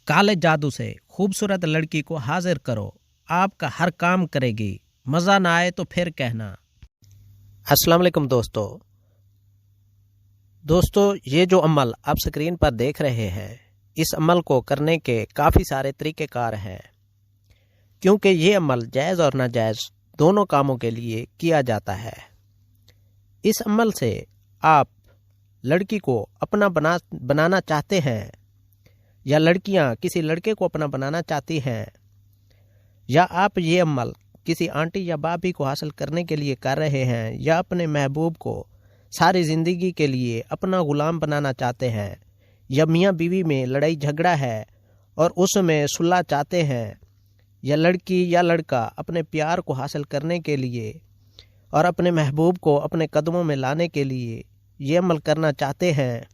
काले जादू से खूबसूरत लड़की को हाजिर करो, आपका हर काम करेगी, मज़ा ना आए तो फिर कहना। अस्सलाम वालेकुम दोस्तों, ये जो अमल आप स्क्रीन पर देख रहे हैं, इस अमल को करने के काफ़ी सारे तरीक़ेकार हैं, क्योंकि ये अमल जायज़ और नाजायज़ दोनों कामों के लिए किया जाता है। इस अमल से आप लड़की को अपना बनाना चाहते हैं, या लड़कियां किसी लड़के को अपना बनाना चाहती हैं, या आप ये अमल किसी आंटी या भाभी को हासिल करने के लिए कर रहे हैं, या अपने महबूब को सारी ज़िंदगी के लिए अपना ग़ुलाम बनाना चाहते हैं, या मियाँ बीवी में लड़ाई झगड़ा है और उसमें सुलह चाहते हैं, या लड़की या लड़का अपने प्यार को हासिल करने के लिए और अपने महबूब को अपने कदमों में लाने के लिए ये अमल करना चाहते हैं,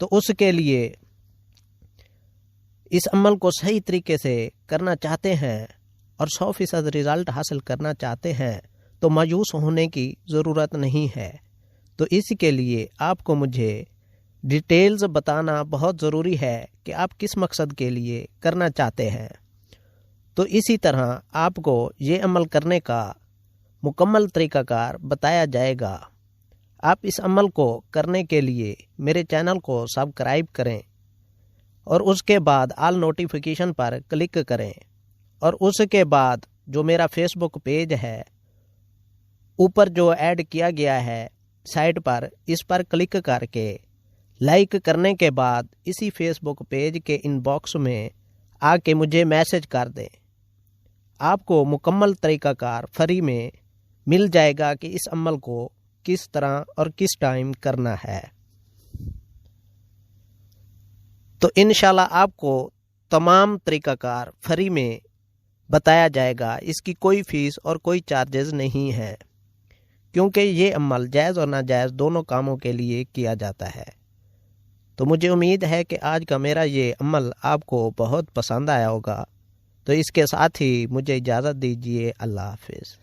तो उसके लिए इस अमल को सही तरीके से करना चाहते हैं और 100% रिज़ल्ट हासिल करना चाहते हैं, तो मायूस होने की ज़रूरत नहीं है। तो इसके लिए आपको मुझे डिटेल्स बताना बहुत ज़रूरी है कि आप किस मकसद के लिए करना चाहते हैं। तो इसी तरह आपको ये अमल करने का मुकम्मल तरीक़ाकार बताया जाएगा। आप इस अमल को करने के लिए मेरे चैनल को सब्सक्राइब करें और उसके बाद ऑल नोटिफिकेशन पर क्लिक करें, और उसके बाद जो मेरा फेसबुक पेज है ऊपर जो ऐड किया गया है साइट पर, इस पर क्लिक करके लाइक करने के बाद इसी फेसबुक पेज के इनबॉक्स में आके मुझे मैसेज कर दें। आपको मुकम्मल तरीक़ाकार फ्री में मिल जाएगा कि इस अमल को किस तरह और किस टाइम करना है। तो इंशाल्लाह आपको तमाम तरीक़ाकार फ्री में बताया जाएगा, इसकी कोई फ़ीस और कोई चार्जेस नहीं है, क्योंकि ये अमल जायज़ और नाजायज़ दोनों कामों के लिए किया जाता है। तो मुझे उम्मीद है कि आज का मेरा ये अमल आपको बहुत पसंद आया होगा। तो इसके साथ ही मुझे इजाज़त दीजिए। अल्लाह हाफ़िज़।